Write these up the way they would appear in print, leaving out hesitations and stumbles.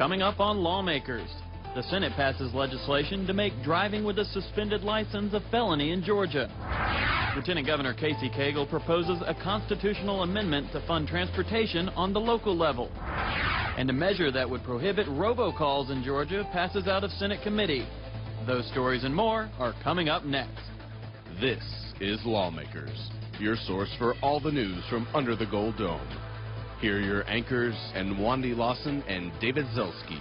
Coming up on Lawmakers, the Senate passes legislation to make driving with a suspended license a felony in Georgia. Lieutenant Governor Casey Cagle proposes a constitutional amendment to fund transportation on the local level. And a measure that would prohibit robocalls in Georgia passes out of Senate committee. Those stories and more are coming up next. This is Lawmakers, your source for all the news from under the Gold Dome. Here are your anchors, Wandy Lawson and David Zelski.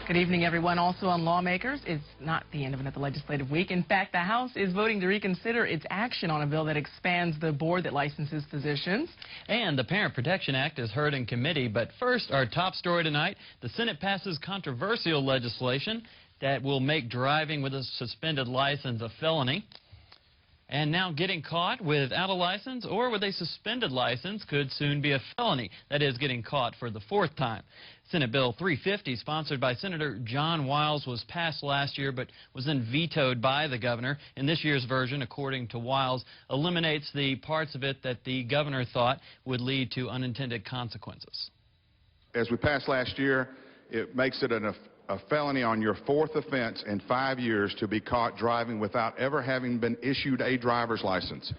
Good evening, everyone. Also on Lawmakers, it's not the end of another legislative week. In fact, the House is voting to reconsider its action on a bill that expands the board that licenses physicians. And the Parent Protection Act is heard in committee. But first, our top story tonight, the Senate passes controversial legislation that will make driving with a suspended license a felony. And now getting caught without a license or with a suspended license could soon be a felony. That is, getting caught for the fourth time. Senate Bill 350, sponsored by Senator John Wiles, was passed last year but was then vetoed by the governor. In this year's version, according to Wiles, eliminates the parts of it that the governor thought would lead to unintended consequences. As we passed last year, it makes it a felony on your fourth offense in 5 years to be caught driving without ever having been issued a driver's license.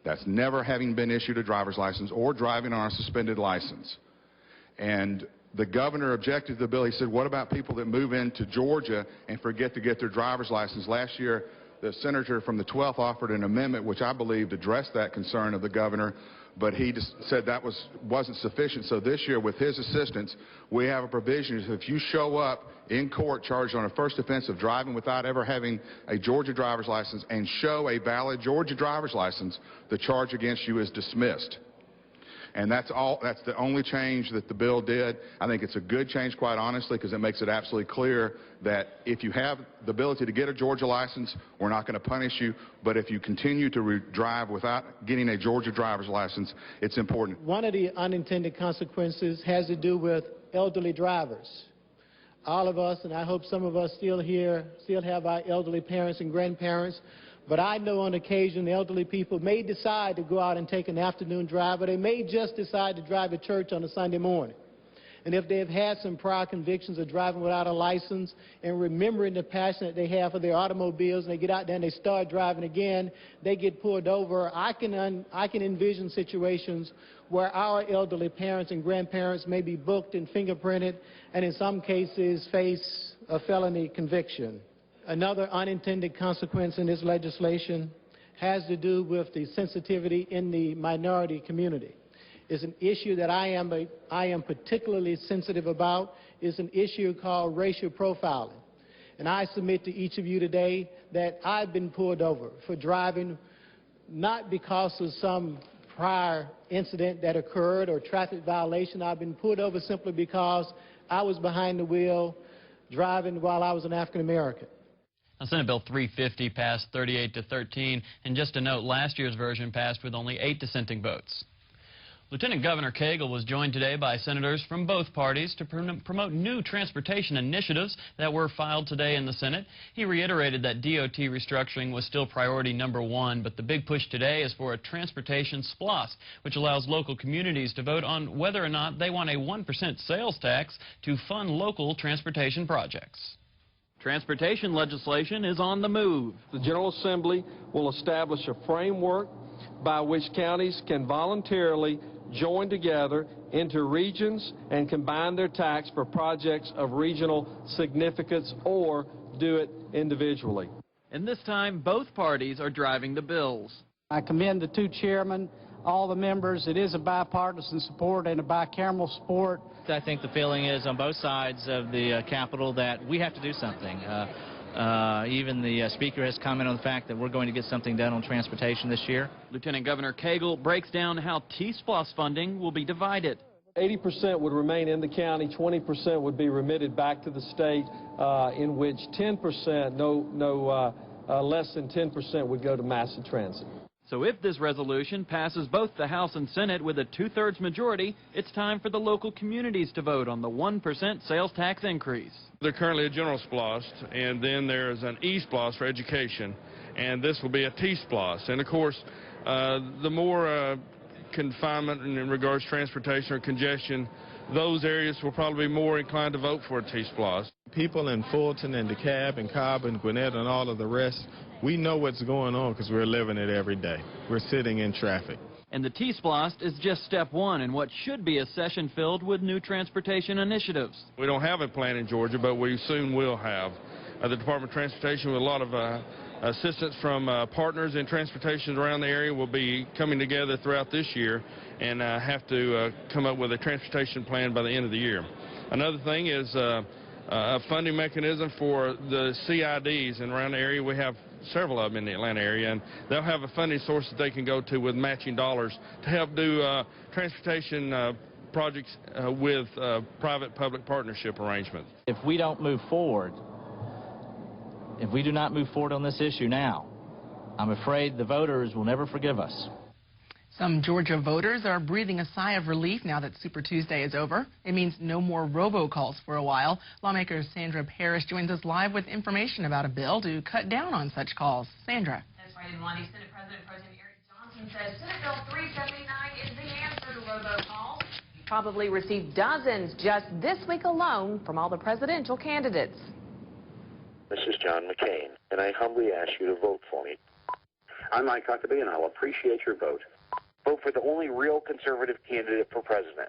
That's never having been issued a driver's license or driving on a suspended license. And the governor objected to the bill. He said, what about people that move into Georgia and forget to get their driver's license? Last year, the senator from the 12th offered an amendment which I believed addressed that concern of the governor, but he just said that wasn't sufficient. So this year, with his assistance, we have a provision that if you show up in court charged on a first offense of driving without ever having a Georgia driver's license and show a valid Georgia driver's license, the charge against you is dismissed. And that's the only change that the bill did. I think it's a good change, quite honestly, because it makes it absolutely clear that if you have the ability to get a Georgia license, we're not going to punish you. But if you continue to drive without getting a Georgia driver's license, it's important. One of the unintended consequences has to do with elderly drivers. All of us, and I hope some of us still have our elderly parents and grandparents. But I know on occasion elderly people may decide to go out and take an afternoon drive, or they may just decide to drive to church on a Sunday morning. And if they've had some prior convictions of driving without a license and remembering the passion that they have for their automobiles, and they get out there and they start driving again, they get pulled over. I can envision situations where our elderly parents and grandparents may be booked and fingerprinted and in some cases face a felony conviction. Another unintended consequence in this legislation has to do with the sensitivity in the minority community. It's an issue that I am particularly sensitive about. It's an issue called racial profiling. And I submit to each of you today that I've been pulled over for driving not because of some prior incident that occurred or traffic violation. I've been pulled over simply because I was behind the wheel driving while I was an African American. Now, Senate Bill 350 passed 38-13, and just a note, last year's version passed with only 8 dissenting votes. Lieutenant Governor Cagle was joined today by senators from both parties to promote new transportation initiatives that were filed today in the Senate. He reiterated that DOT restructuring was still priority #1, but the big push today is for a transportation SPLOST, which allows local communities to vote on whether or not they want a 1% sales tax to fund local transportation projects. Transportation legislation is on the move. The General Assembly will establish a framework by which counties can voluntarily join together into regions and combine their tax for projects of regional significance or do it individually. And this time, both parties are driving the bills. I commend the two chairmen, all the members. It is a bipartisan support and a bicameral support. I think the feeling is on both sides of the Capitol that we have to do something. Even the Speaker has commented on the fact that we're going to get something done on transportation this year. Lieutenant Governor Cagle breaks down how T-SPLOST funding will be divided. 80% would remain in the county, 20% would be remitted back to the state, in which 10%, less than 10% would go to mass transit. So if this resolution passes both the House and Senate with a 2/3 majority, it's time for the local communities to vote on the 1% sales tax increase. There's currently a general SPLOST, and then there's an E-SPLOST for education, and this will be a T-SPLOST. And of course, the more confinement in regards to transportation or congestion those areas will probably be more inclined to vote for a T-Splosh. People in Fulton and DeKalb and Cobb and Gwinnett and all of the rest, we know what's going on because we're living it every day. We're sitting in traffic. And the T-Splosh is just step one in what should be a session filled with new transportation initiatives. We don't have a plan in Georgia, but we soon will have. The Department of Transportation, with a lot of assistance from partners in transportation around the area, will be coming together throughout this year and have to come up with a transportation plan by the end of the year. Another thing is a funding mechanism for the CIDs, and around the area we have several of them in the Atlanta area, and they'll have a funding source that they can go to with matching dollars to help do transportation projects with private-public partnership arrangements. If we don't move forward, if we do not move forward on this issue now, I'm afraid the voters will never forgive us. Some Georgia voters are breathing a sigh of relief now that Super Tuesday is over. It means no more robocalls for a while. Lawmakers Sandra Parrish joins us live with information about a bill to cut down on such calls. Sandra. That's right, and Lonnie, Senate President Pro Tem Eric Johnson says Senate Bill 379 is the answer to robocalls. He probably received dozens just this week alone from all the presidential candidates. This is John McCain, and I humbly ask you to vote for me. I'm Mike Huckabee, and I'll appreciate your vote. Vote for the only real conservative candidate for president.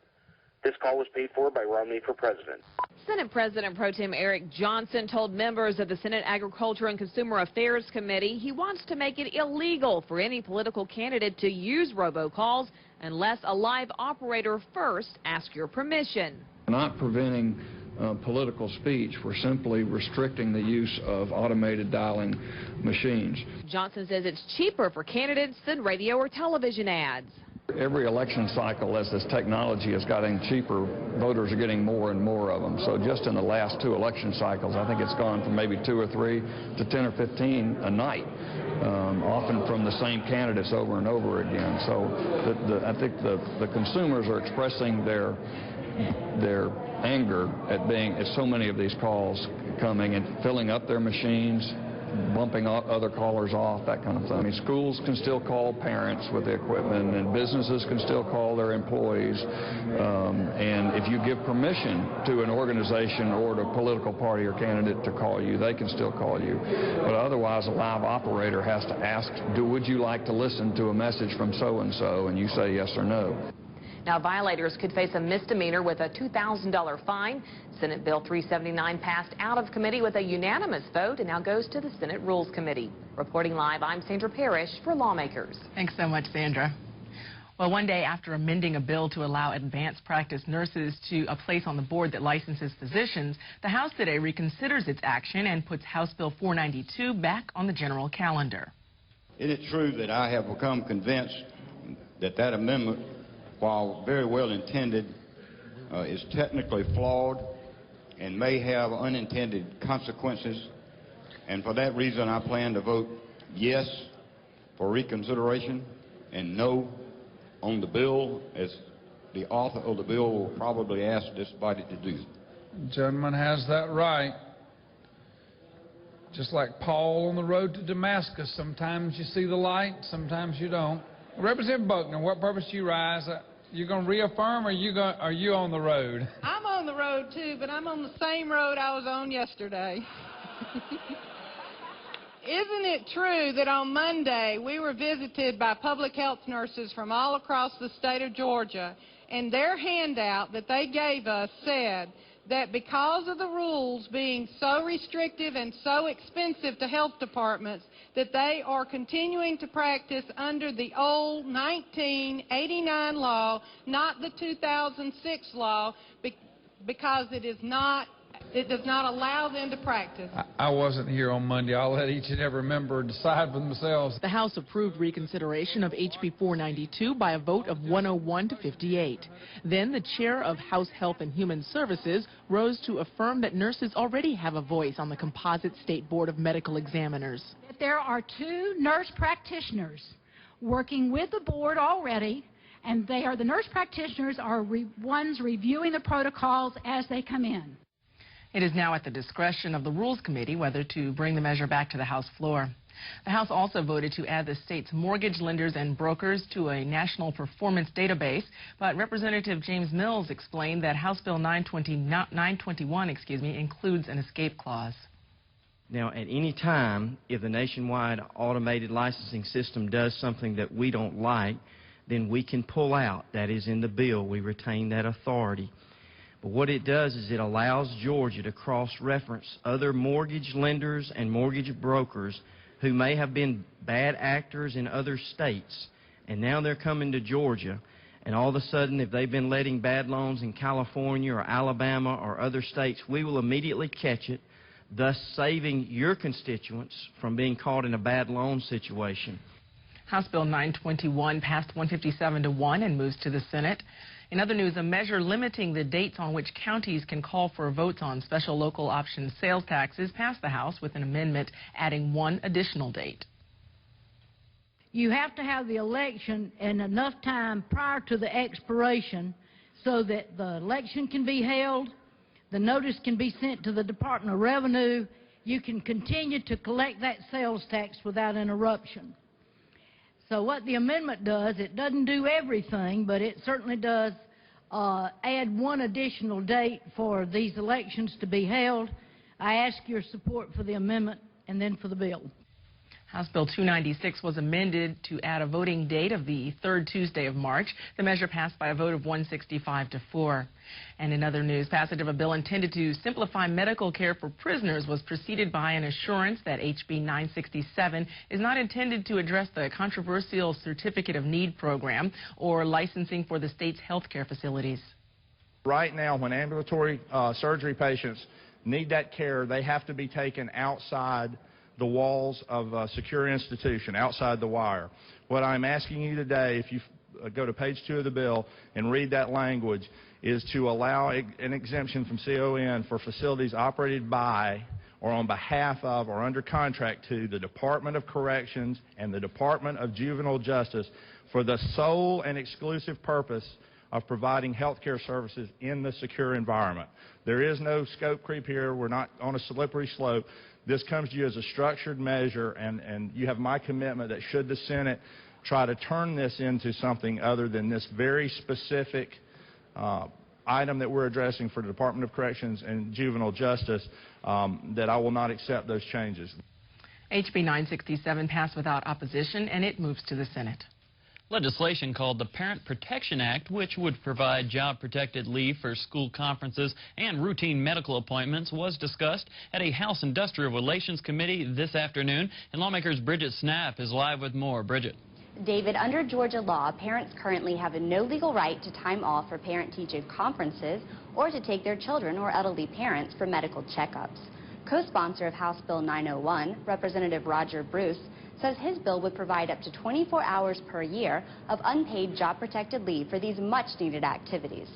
This call was paid for by Romney for president. Senate President Pro Tem Eric Johnson told members of the Senate Agriculture and Consumer Affairs Committee he wants to make it illegal for any political candidate to use robocalls unless a live operator first asks your permission. We're not preventing political speech. We're simply restricting the use of automated dialing machines. Johnson says it's cheaper for candidates than radio or television ads. Every election cycle, as this technology is getting cheaper, voters are getting more and more of them. So just in the last 2 election cycles, I think it's gone from maybe 2 or 3 to 10 or 15 a night, often from the same candidates over and over again. So I think the consumers are expressing their anger at so many of these calls coming and filling up their machines, bumping other callers off, that kind of thing. I mean, schools can still call parents with the equipment, and businesses can still call their employees. And if you give permission to an organization or to a political party or candidate to call you, they can still call you. But otherwise, a live operator has to ask, would you like to listen to a message from so-and-so, and you say yes or no. Now, violators could face a misdemeanor with a $2,000 fine. Senate Bill 379 passed out of committee with a unanimous vote and now goes to the Senate Rules Committee. Reporting live, I'm Sandra Parrish for Lawmakers. Thanks so much, Sandra. Well, one day after amending a bill to allow advanced practice nurses to a place on the board that licenses physicians, the House today reconsiders its action and puts House Bill 492 back on the general calendar. Isn't it true that I have become convinced that that amendment, while very well intended, is technically flawed and may have unintended consequences? And for that reason, I plan to vote yes for reconsideration and no on the bill, as the author of the bill will probably ask this body to do. The gentleman has that right. Just like Paul on the road to Damascus, sometimes you see the light, sometimes you don't. Representative Buckner, what purpose do you rise? You going to reaffirm, or are you on the road? I'm on the road too, but I'm on the same road I was on yesterday. Isn't it true that on Monday we were visited by public health nurses from all across the state of Georgia, and their handout that they gave us said that because of the rules being so restrictive and so expensive to health departments, that they are continuing to practice under the old 1989 law, not the 2006 law, because it does not allow them to practice. I wasn't here on Monday. I'll let each and every member decide for themselves. The House approved reconsideration of HB 492 by a vote of 101 to 58. Then the chair of House Health and Human Services rose to affirm that nurses already have a voice on the Composite State Board of Medical Examiners. There are 2 nurse practitioners working with the board already, and the nurse practitioners are ones reviewing the protocols as they come in. It is now at the discretion of the Rules Committee whether to bring the measure back to the House floor. The House also voted to add the state's mortgage lenders and brokers to a national performance database, but Representative James Mills explained that House Bill 921 includes an escape clause. Now, at any time, if the nationwide automated licensing system does something that we don't like, then we can pull out. That is in the bill. We retain that authority. But what it does is it allows Georgia to cross-reference other mortgage lenders and mortgage brokers who may have been bad actors in other states, and now they're coming to Georgia, and all of a sudden, if they've been letting bad loans in California or Alabama or other states, we will immediately catch it, thus saving your constituents from being caught in a bad loan situation. House Bill 921 passed 157-1 and moves to the Senate. In other news, a measure limiting the dates on which counties can call for votes on special local option sales taxes passed the House with an amendment adding one additional date. You have to have the election in enough time prior to the expiration so that the election can be held, the notice can be sent to the Department of Revenue, you can continue to collect that sales tax without interruption. So what the amendment does, it doesn't do everything, but it certainly does add one additional date for these elections to be held. I ask your support for the amendment and then for the bill. House Bill 296 was amended to add a voting date of the third Tuesday of March. The measure passed by a vote of 165-4. And in other news, passage of a bill intended to simplify medical care for prisoners was preceded by an assurance that HB 967 is not intended to address the controversial Certificate of Need program or licensing for the state's health care facilities. Right now, when ambulatory surgery patients need that care, they have to be taken outside the walls of a secure institution, outside the wire. What I'm asking you today, if you go to page 2 of the bill and read that language, is to allow an exemption from CON for facilities operated by or on behalf of or under contract to the Department of Corrections and the Department of Juvenile Justice for the sole and exclusive purpose of providing health care services in the secure environment. There is no scope creep here. We're not on a slippery slope. This comes to you as a structured measure, and you have my commitment that should the Senate try to turn this into something other than this very specific item that we're addressing for the Department of Corrections and Juvenile Justice, that I will not accept those changes. HB 967 passed without opposition, and it moves to the Senate. Legislation called the Parent Protection Act, which would provide job-protected leave for school conferences and routine medical appointments, was discussed at a House Industrial Relations Committee this afternoon. And Lawmakers Bridget Snapp is live with more. Bridget. David, under Georgia law, parents currently have no legal right to time off for parent-teacher conferences or to take their children or elderly parents for medical checkups. Co-sponsor of House Bill 901, Representative Roger Bruce, says his bill would provide up to 24 hours per year of unpaid job-protected leave for these much-needed activities.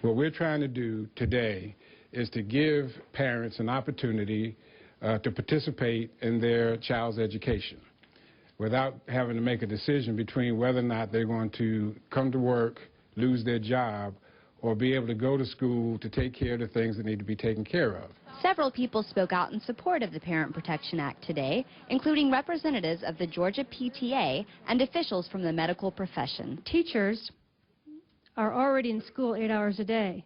What we're trying to do today is to give parents an opportunity to participate in their child's education without having to make a decision between whether or not they're going to come to work, lose their job, or be able to go to school to take care of the things that need to be taken care of. Several people spoke out in support of the Parent Protection Act today, including representatives of the Georgia PTA and officials from the medical profession. Teachers are already in school 8 hours a day.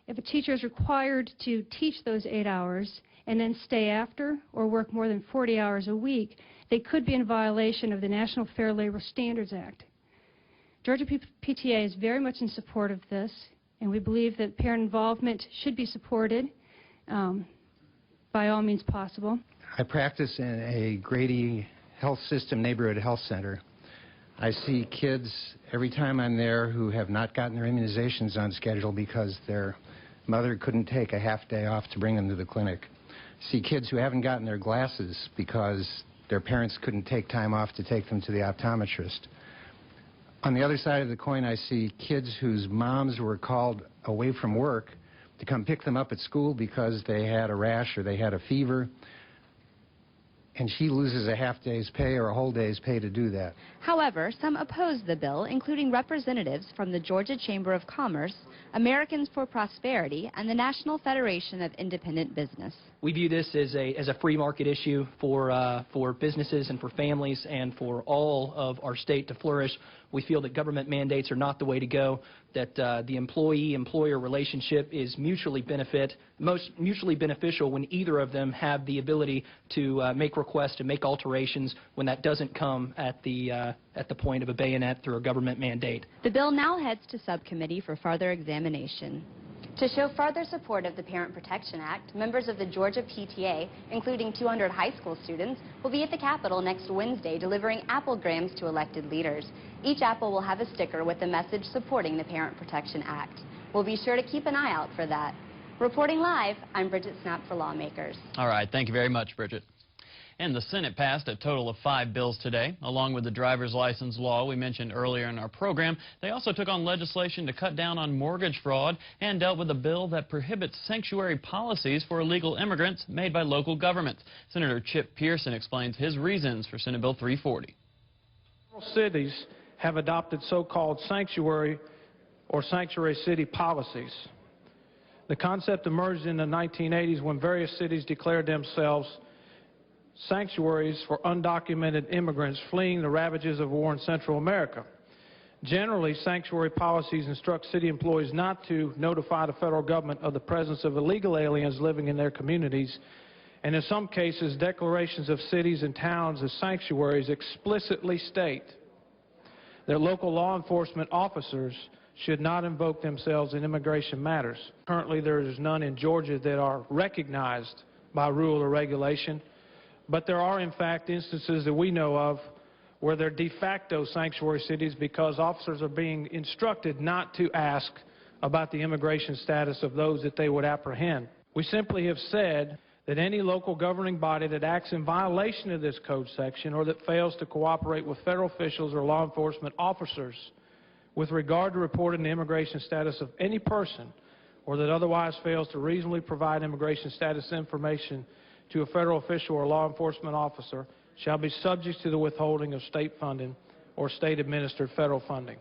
If a teacher is required to teach those 8 hours and then stay after or work more than 40 hours a week, they could be in violation of the National Fair Labor Standards Act. Georgia PTA is very much in support of this, and we believe that parent involvement should be supported by all means possible. I practice in a Grady Health System neighborhood health center. I see kids every time I'm there who have not gotten their immunizations on schedule because their mother couldn't take a half day off to bring them to the clinic. I see kids who haven't gotten their glasses because their parents couldn't take time off to take them to the optometrist. On the other side of the coin, I see kids whose moms were called away from work to come pick them up at school because they had a rash or they had a fever, and she loses a half day's pay or a whole day's pay to do that. However, some oppose the bill, including representatives from the Georgia Chamber of Commerce, Americans for Prosperity, and the National Federation of Independent Business. We view this as a free market issue for businesses and for families and for all of our state to flourish. We feel that government mandates are not the way to go, that the employee-employer relationship is most mutually beneficial when either of them have the ability to make requests and make alterations when that doesn't come at the point of a bayonet through a government mandate. The bill now heads to subcommittee for further examination. To show further support of the Parent Protection Act, members of the Georgia PTA, including 200 high school students, will be at the Capitol next Wednesday delivering applegrams to elected leaders. Each apple will have a sticker with a message supporting the Parent Protection Act. We'll be sure to keep an eye out for that. Reporting live, I'm Bridget Snapp for Lawmakers. All right, thank you very much, Bridget. And the Senate passed a total of 5 bills today, along with the driver's license law we mentioned earlier in our program. They also took on legislation to cut down on mortgage fraud and dealt with a bill that prohibits sanctuary policies for illegal immigrants made by local governments. Senator Chip Pearson explains his reasons for Senate Bill 340. Several cities have adopted so-called sanctuary or sanctuary city policies. The concept emerged in the 1980s when various cities declared themselves sanctuaries for undocumented immigrants fleeing the ravages of war in Central America. Generally, sanctuary policies instruct city employees not to notify the federal government of the presence of illegal aliens living in their communities, and in some cases, declarations of cities and towns as sanctuaries explicitly state that local law enforcement officers should not invoke themselves in immigration matters. Currently, there is none in Georgia that are recognized by rule or regulation. But there are, in fact, instances that we know of where they're de facto sanctuary cities because officers are being instructed not to ask about the immigration status of those that they would apprehend. We simply have said that any local governing body that acts in violation of this code section or that fails to cooperate with federal officials or law enforcement officers with regard to reporting the immigration status of any person or that otherwise fails to reasonably provide immigration status information to a federal official or law enforcement officer shall be subject to the withholding of state funding or state-administered federal funding.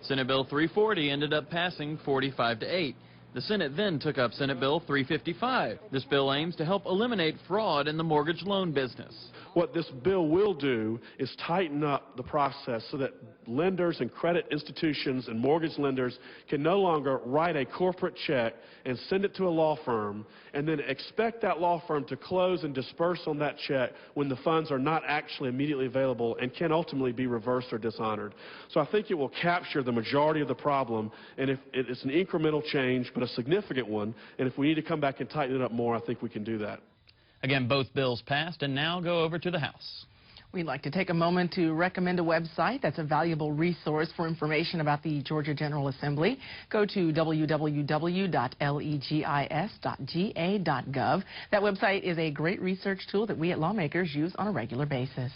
Senate Bill 340 ended up passing 45-8. The Senate then took up Senate Bill 355. This bill aims to help eliminate fraud in the mortgage loan business. What this bill will do is tighten up the process so that lenders and credit institutions and mortgage lenders can no longer write a corporate check and send it to a law firm and then expect that law firm to close and disperse on that check when the funds are not actually immediately available and can ultimately be reversed or dishonored. So I think it will capture the majority of the problem, and if it's an incremental change but a significant one, and if we need to come back and tighten it up more, I think we can do that. Again, both bills passed and now go over to the House. We'd like to take a moment to recommend a website that's a valuable resource for information about the Georgia General Assembly. Go to www.legis.ga.gov. That website is a great research tool that we at Lawmakers use on a regular basis.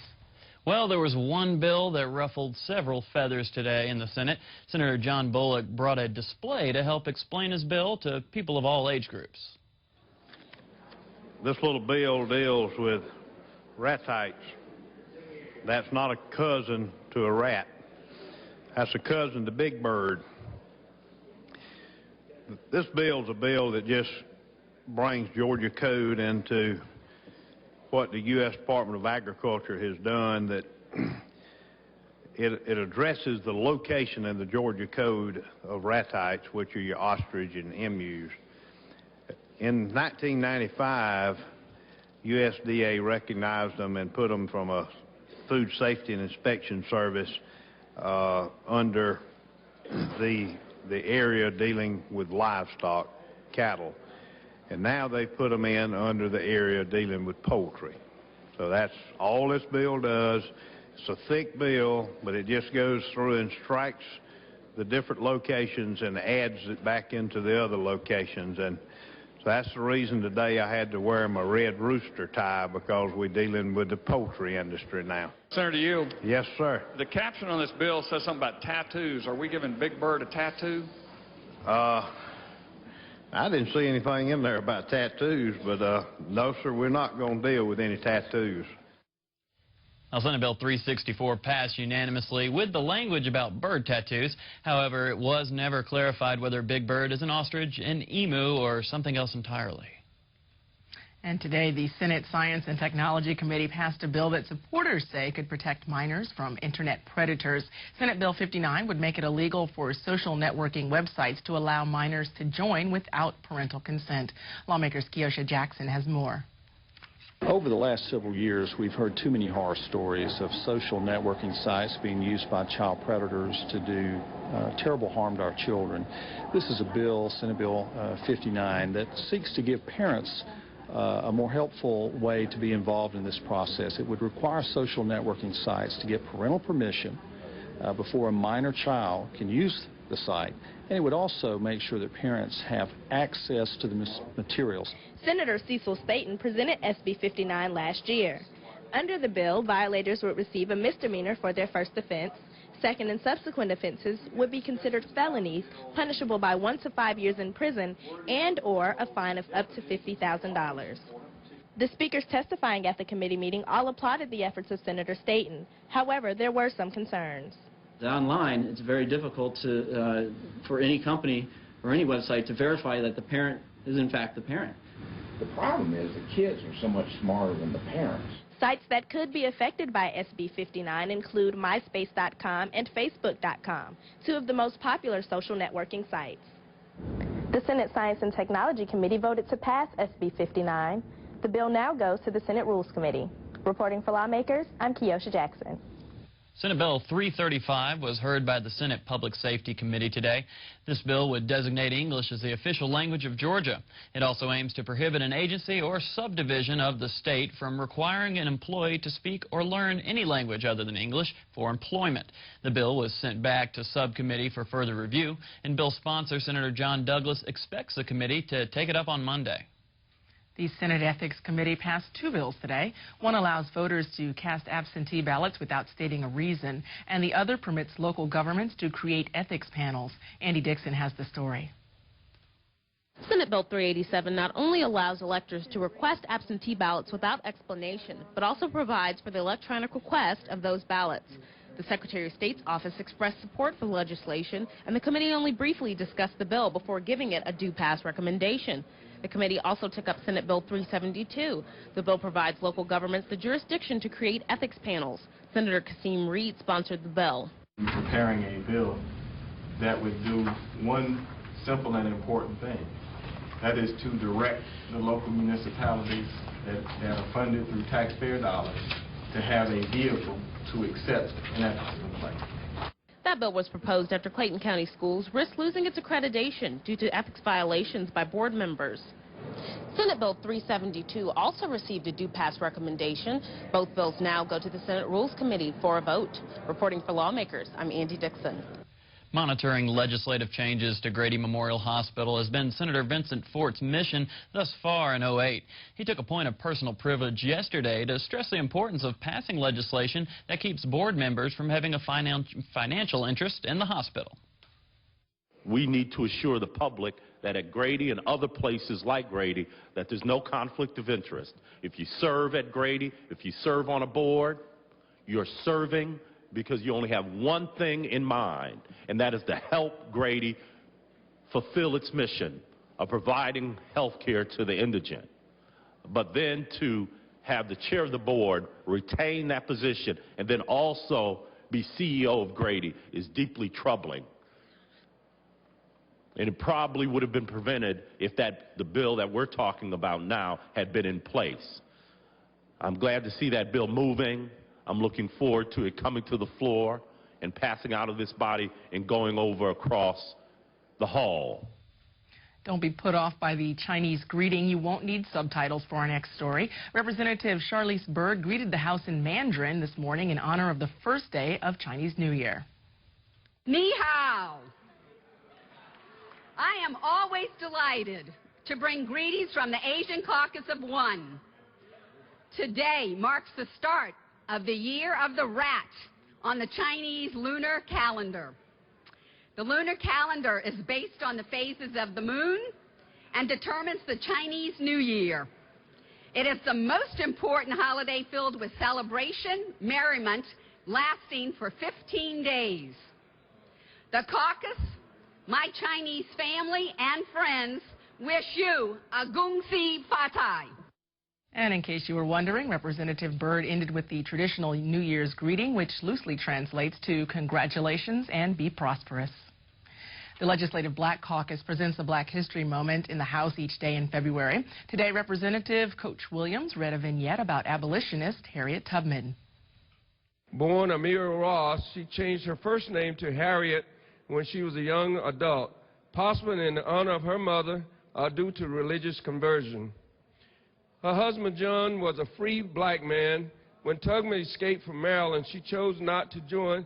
Well, there was one bill that ruffled several feathers today in the Senate. Senator John Bullock brought a display to help explain his bill to people of all age groups. This little bill deals with ratites. That's not a cousin to a rat. That's a cousin to Big Bird. This bill's a bill that just brings Georgia code into what the U.S. Department of Agriculture has done, that it addresses the location in the Georgia code of ratites, which are your ostrich and emus. In 1995, USDA recognized them and put them from a Food Safety and Inspection Service under the area dealing with livestock, cattle. And now they put them in under the area dealing with poultry. So that's all this bill does. It's a thick bill, but it just goes through and strikes the different locations and adds it back into the other locations. And so that's the reason today I had to wear my red rooster tie, because we're dealing with the poultry industry now. Senator Yield. Yes, sir. The caption on this bill says something about tattoos. Are we giving Big Bird a tattoo? I didn't see anything in there about tattoos, but no, sir, we're not going to deal with any tattoos. Now, Senate Bill 364 passed unanimously with the language about bird tattoos. However, it was never clarified whether Big Bird is an ostrich, an emu, or something else entirely. And today, the Senate Science and Technology Committee passed a bill that supporters say could protect minors from internet predators. Senate Bill 59 would make it illegal for social networking websites to allow minors to join without parental consent. Lawmakers Georgia Jackson has more. Over the last several years, we've heard too many horror stories of social networking sites being used by child predators to do terrible harm to our children. This is a bill, Senate Bill 59, that seeks to give parents a more helpful way to be involved in this process. It would require social networking sites to get parental permission before a minor child can use the site, and it would also make sure that parents have access to the materials. Senator Cecil Staten presented SB 59 last year. Under the bill, violators would receive a misdemeanor for their first offense. Second and subsequent offenses would be considered felonies, punishable by 1 to 5 years in prison and/or a fine of up to $50,000. The speakers testifying at the committee meeting all applauded the efforts of Senator Staten. However, there were some concerns. Online, it's very difficult for any company or any website to verify that the parent is in fact the parent. The problem is the kids are so much smarter than the parents. Sites that could be affected by SB 59 include MySpace.com and Facebook.com, two of the most popular social networking sites. The Senate Science and Technology Committee voted to pass SB 59. The bill now goes to the Senate Rules Committee. Reporting for Lawmakers, I'm Keosha Jackson. Senate Bill 335 was heard by the Senate Public Safety Committee today. This bill would designate English as the official language of Georgia. It also aims to prohibit an agency or subdivision of the state from requiring an employee to speak or learn any language other than English for employment. The bill was sent back to subcommittee for further review, and bill sponsor Senator John Douglas expects the committee to take it up on Monday. The Senate Ethics Committee passed two bills today. One allows voters to cast absentee ballots without stating a reason, and the other permits local governments to create ethics panels. Andy Dixon has the story. Senate Bill 387 not only allows electors to request absentee ballots without explanation, but also provides for the electronic request of those ballots. The Secretary of State's office expressed support for the legislation, and the committee only briefly discussed the bill before giving it a do-pass recommendation. The committee also took up Senate Bill 372. The bill provides local governments the jurisdiction to create ethics panels. Senator Kasim Reed sponsored the bill. Preparing a bill that would do one simple and important thing. That is to direct the local municipalities that are funded through taxpayer dollars to have a vehicle to accept an ethics complaint. That bill was proposed after Clayton County Schools risked losing its accreditation due to ethics violations by board members. Senate Bill 372 also received a do-pass recommendation. Both bills now go to the Senate Rules Committee for a vote. Reporting for Lawmakers, I'm Andy Dixon. Monitoring legislative changes to Grady Memorial Hospital has been Senator Vincent Fort's mission thus far in 2008. He took a point of personal privilege yesterday to stress the importance of passing legislation that keeps board members from having a financial interest in the hospital. We need to assure the public that at Grady and other places like Grady that there's no conflict of interest. If you serve at Grady, if you serve on a board, you're serving because you only have one thing in mind, and that is to help Grady fulfill its mission of providing health care to the indigent. But then to have the chair of the board retain that position and then also be CEO of Grady is deeply troubling. And it probably would have been prevented if the bill that we're talking about now had been in place. I'm glad to see that bill moving. I'm looking forward to it coming to the floor and passing out of this body and going over across the hall. Don't be put off by the Chinese greeting. You won't need subtitles for our next story. Representative Charlize Byrd greeted the House in Mandarin this morning in honor of the first day of Chinese New Year. Ni hao. I am always delighted to bring greetings from the Asian Caucus of One. Today marks the start of the Year of the Rat on the Chinese lunar calendar. The lunar calendar is based on the phases of the moon and determines the Chinese New Year. It is the most important holiday filled with celebration, merriment, lasting for 15 days. The caucus, my Chinese family and friends, wish you a Gong Xi Fa Cai. And in case you were wondering, Representative Byrd ended with the traditional New Year's greeting, which loosely translates to congratulations and be prosperous. The Legislative Black Caucus presents a Black History Moment in the House each day in February. Today, Representative Coach Williams read a vignette about abolitionist Harriet Tubman. Born Amira Ross, she changed her first name to Harriet when she was a young adult, possibly in honor of her mother or due to religious conversion. Her husband, John, was a free black man. When Tubman escaped from Maryland, he chose not to join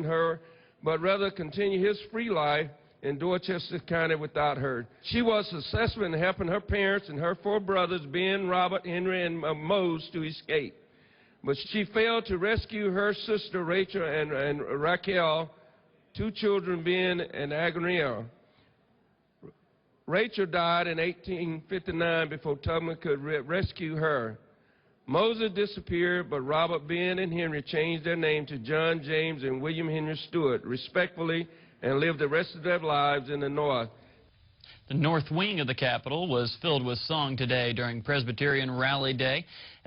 her, but rather continue his free life in Dorchester County without her. She was successful in helping her parents and her 4 brothers, Ben, Robert, Henry, and Mose, to escape. But she failed to rescue her sister, Rachel, and Raquel, 2 children, Ben and Agnew. Rachel died in 1859 before Tubman could rescue her. Moses disappeared, but Robert, Ben, and Henry changed their name to John, James, and William Henry Stewart, respectfully, and lived the rest of their lives in the North. The north wing of the Capitol was filled with song today during Presbyterian Rally Day.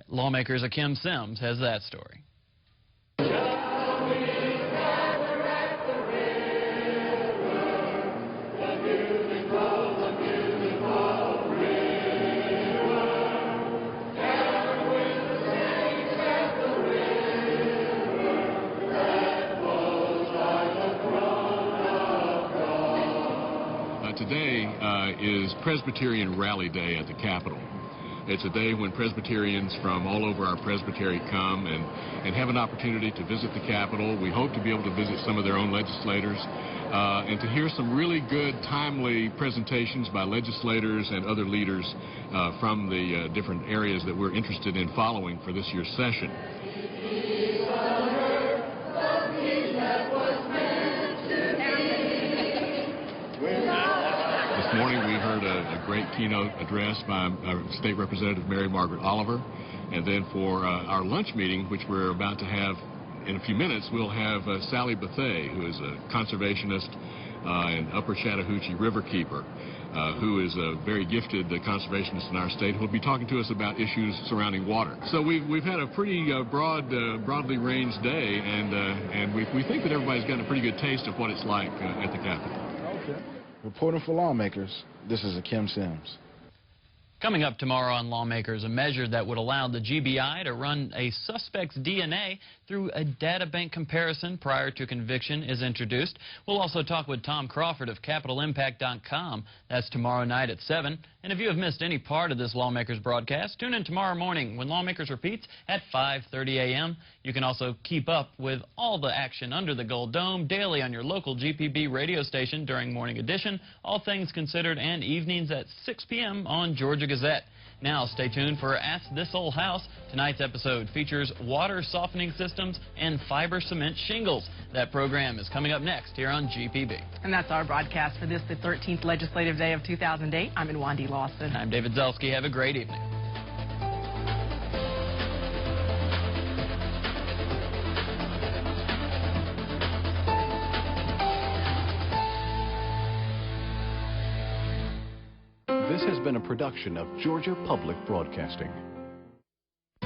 Lawmakers Kim Sims has that story. Today is Presbyterian Rally Day at the Capitol. It's a day when Presbyterians from all over our presbytery come and have an opportunity to visit the Capitol. We hope to be able to visit some of their own legislators and to hear some really good, timely presentations by legislators and other leaders from the different areas that we're interested in following for this year's session. This morning we heard a great keynote address by State Representative Mary Margaret Oliver, and then for our lunch meeting, which we're about to have in a few minutes, we'll have Sally Bethea, who is a conservationist and Upper Chattahoochee riverkeeper, who is a very gifted conservationist in our state, who will be talking to us about issues surrounding water. So we've had a pretty broadly ranged day, and we think that everybody's gotten a pretty good taste of what it's like at the Capitol. Okay. Reporting for Lawmakers, this is Kim Sims. Coming up tomorrow on Lawmakers, a measure that would allow the GBI to run a suspect's DNA through a data bank comparison prior to conviction is introduced. We'll also talk with Tom Crawford of CapitolImpact.com. That's tomorrow night at 7. And if you have missed any part of this Lawmakers broadcast, tune in tomorrow morning when Lawmakers repeats at 5:30 a.m. You can also keep up with all the action under the Gold Dome daily on your local GPB radio station during Morning Edition, All Things Considered, and evenings at 6 p.m. on Georgia Gazette. Now stay tuned for Ask This Old House. Tonight's episode features water softening systems and fiber cement shingles. That program is coming up next here on GPB. And that's our broadcast for this, the 13th legislative day of 2008. I'm Wandy Lawson. I'm David Zelsky. Have a great evening. This has been a production of Georgia Public Broadcasting.